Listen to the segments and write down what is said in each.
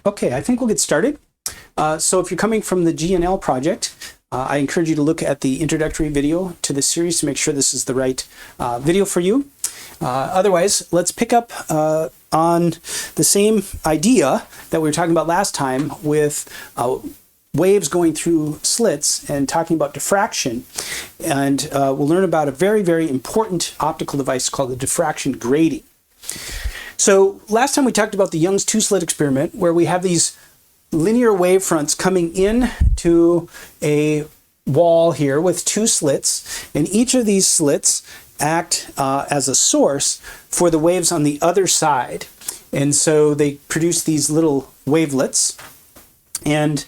Okay, I think we'll get started. So if you're coming from the GNL project, I encourage you to look at the introductory video to this series to make sure this is the right video for you. Otherwise, let's pick up on the same idea that we were talking about last time with waves going through slits and talking about diffraction. And we'll learn about a very, very important optical device called the diffraction grating. So last time we talked about the Young's two-slit experiment, where we have these linear wave fronts coming in to a wall here with two slits, and each of these slits act as a source for the waves on the other side. And so they produce these little wavelets. And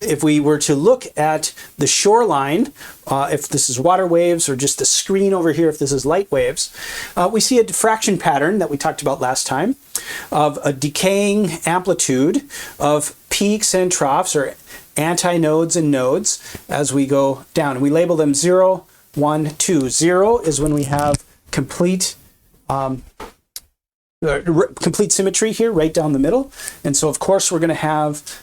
if we were to look at the shoreline, if this is water waves, or just the screen over here if this is light waves, we see a diffraction pattern that we talked about last time of a decaying amplitude of peaks and troughs, or antinodes and nodes, as we go down. And we label them 0, 1, 2. 0 is when we have complete symmetry here right down the middle. And so of course we're going to have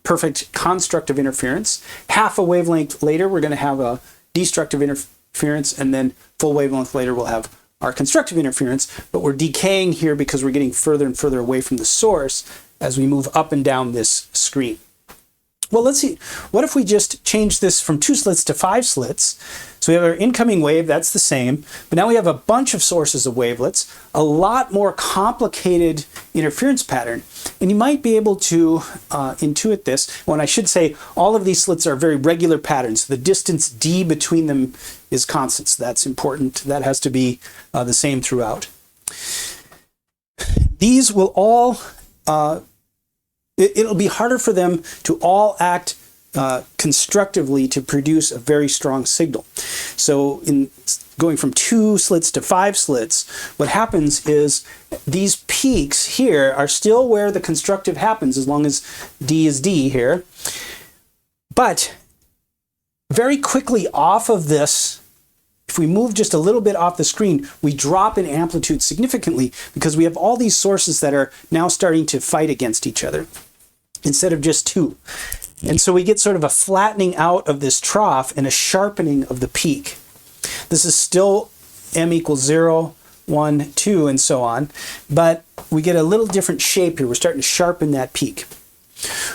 perfect constructive interference. Half a wavelength later we're going to have a destructive interference, and then full wavelength later we'll have our constructive interference. But we're decaying here because we're getting further and further away from the source as we move up and down this screen. Well, let's see. What if we just change this from 2 slits to 5 slits? So we have our incoming wave, that's the same, but now we have a bunch of sources of wavelets, a lot more complicated interference pattern, and you might be able to intuit this. When I should say, all of these slits are very regular patterns. The distance d between them is constant, so that's important. That has to be the same throughout. These will all it'll be harder for them to all act constructively to produce a very strong signal. So in going from 2 slits to 5 slits, what happens is these peaks here are still where the constructive happens, as long as D is D here. But very quickly off of this, if we move just a little bit off the screen, we drop in amplitude significantly because we have all these sources that are now starting to fight against each other instead of just 2. And so we get sort of a flattening out of this trough and a sharpening of the peak. This is still m equals 0, 1, 2, and so on, but we get a little different shape here. We're starting to sharpen that peak.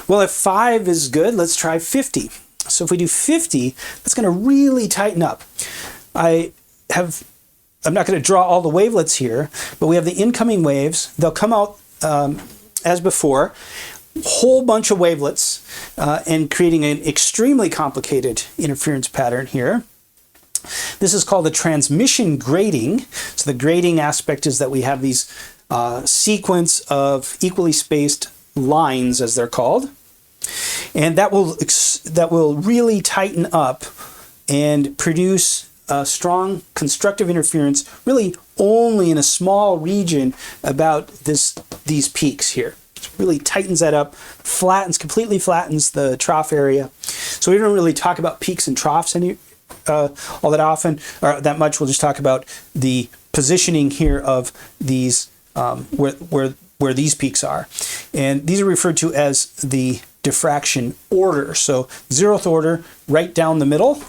Well, if 5 is good, let's try 50. So if we do 50, that's going to really tighten up. I'm not going to draw all the wavelets here, but we have the incoming waves. They'll come out as before, whole bunch of wavelets, and creating an extremely complicated interference pattern here. This is called a transmission grating. So the grating aspect is that we have these sequence of equally spaced lines, as they're called, and that will really tighten up and produce a strong constructive interference, really only in a small region about these peaks here. It really tightens that up, completely flattens the trough area. So we don't really talk about peaks and troughs all that often, or that much. We'll just talk about the positioning here of these, where these peaks are. And these are referred to as the diffraction order. So 0th order, right down the middle.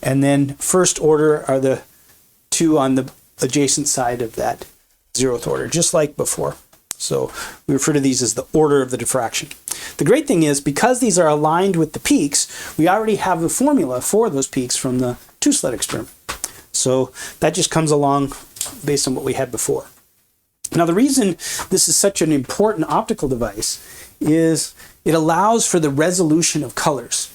And then first order are the 2 on the adjacent side of that 0th order, just like before. So we refer to these as the order of the diffraction. The great thing is, because these are aligned with the peaks, we already have the formula for those peaks from the 2-slit experiment. So that just comes along based on what we had before. Now, the reason this is such an important optical device is it allows for the resolution of colors.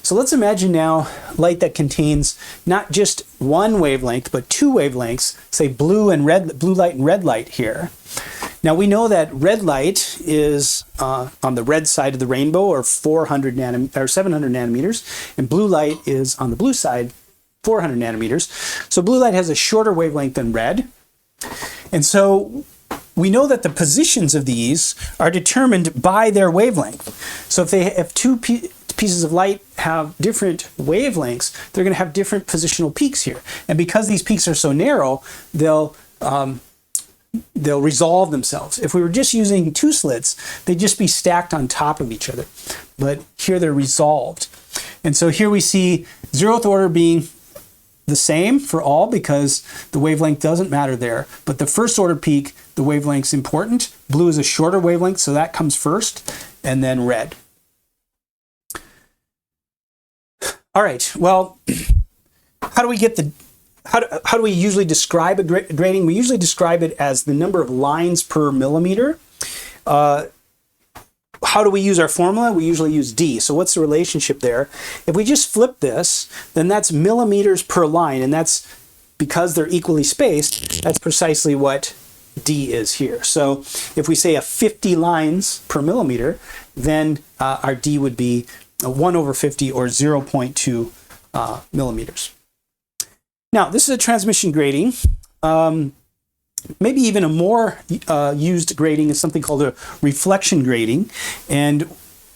So let's imagine now light that contains not just one wavelength, but 2 wavelengths, say blue light and red light here. Now we know that red light is on the red side of the rainbow, or 700 nanometers, and blue light is on the blue side, 400 nanometers. So blue light has a shorter wavelength than red. And so we know that the positions of these are determined by their wavelength. So if 2 pieces of light have different wavelengths, they're going to have different positional peaks here. And because these peaks are so narrow, they'll they'll resolve themselves. If we were just using two slits, they'd just be stacked on top of each other. But here they're resolved. And so here we see 0th order being the same for all because the wavelength doesn't matter there. But the 1st order peak, the wavelength's important. Blue is a shorter wavelength, so that comes first, and then red. All right, well, how do we get the how do we usually describe a grating? We usually describe it as the number of lines per millimeter. How do we use our formula? We usually use D. So what's the relationship there? If we just flip this, then that's millimeters per line, and that's because they're equally spaced, that's precisely what D is here. So if we say a 50 lines per millimeter, then our D would be 1/50 or 0.2 millimeters. Now, this is a transmission grating. Maybe even a more used grating is something called a reflection grating. And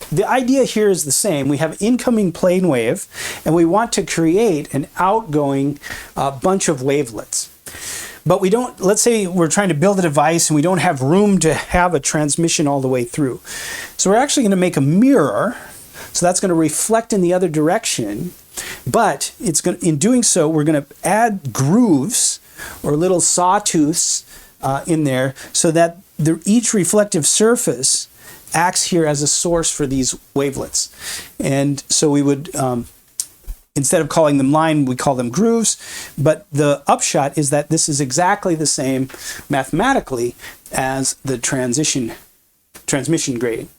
the idea here is the same. We have incoming plane wave, and we want to create an outgoing bunch of wavelets. But we don't, let's say we're trying to build a device and we don't have room to have a transmission all the way through. So we're actually going to make a mirror. So that's going to reflect in the other direction. But it's going to, in doing so, we're going to add grooves or little sawtooths in there so that each reflective surface acts here as a source for these wavelets. And so we would, instead of calling them line, we call them grooves. But the upshot is that this is exactly the same mathematically as the transmission grating.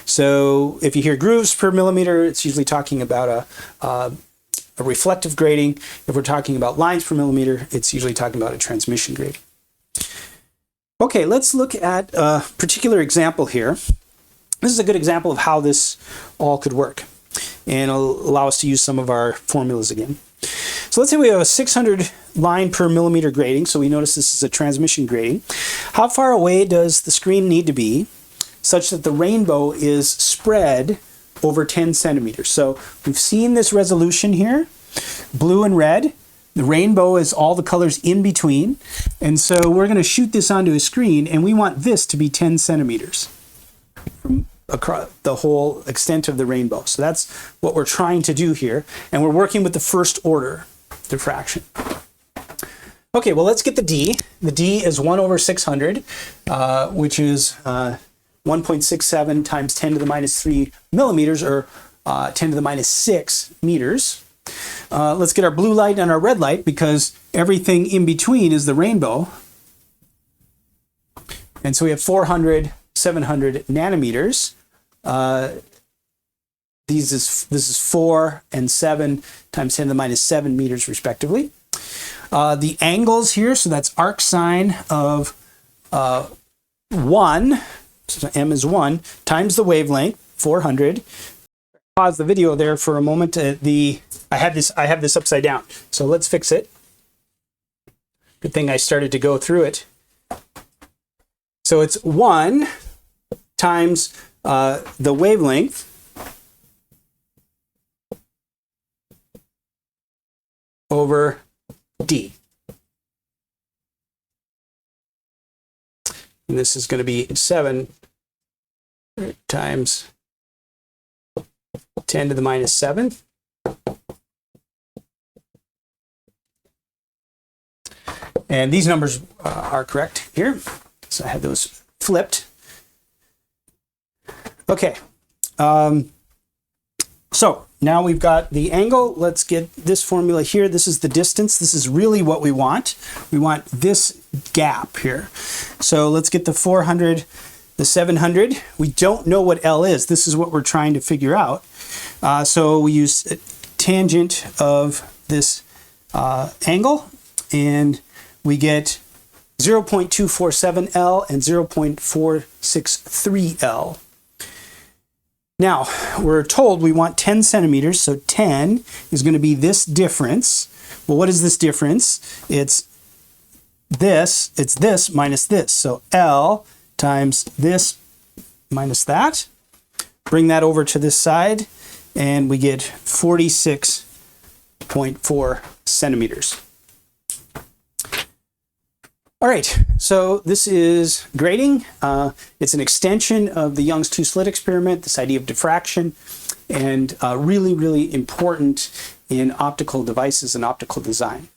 So if you hear grooves per millimeter, it's usually talking about a reflective grating. If we're talking about lines per millimeter, it's usually talking about a transmission grating. Okay, let's look at a particular example here. This is a good example of how this all could work, and it'll allow us to use some of our formulas again. So let's say we have a 600 line per millimeter grating, so we notice this is a transmission grating. How far away does the screen need to be such that the rainbow is spread over 10 centimeters? So we've seen this resolution here, blue and red. The rainbow is all the colors in between. And so we're going to shoot this onto a screen, and we want this to be 10 centimeters from across the whole extent of the rainbow. So that's what we're trying to do here. And we're working with the 1st order diffraction. Okay, well, let's get the D. The D is 1/600, which is 1.67 times 10 to the minus 3 millimeters, or 10 to the minus 6 meters. Let's get our blue light and our red light, because everything in between is the rainbow. And so we have 400, 700 nanometers. This is 4 and 7 times 10 to the minus 7 meters, respectively. The angles here, so that's arc sine of 1. So m is 1 times the wavelength, 400. Pause the video there for a moment. I have this upside down, so let's fix it. Good thing I started to go through it. So it's 1 times the wavelength over D. And this is going to be 7 times 10 to the minus 7. And these numbers are correct here. So I had those flipped. Okay. So now we've got the angle. Let's get this formula here. This is the distance. This is really what we want. We want this gap here. So let's get the 400, the 700. We don't know what L is. This is what we're trying to figure out. So we use a tangent of this angle, and we get 0.247 L and 0.463 L. Now, we're told we want 10 centimeters, so 10 is going to be this difference. Well, what is this difference? It's this minus this. So L times this minus that. Bring that over to this side, and we get 46.4 centimeters. All right, so this is grating. It's an extension of the Young's two-slit experiment, this idea of diffraction, and really, really important in optical devices and optical design.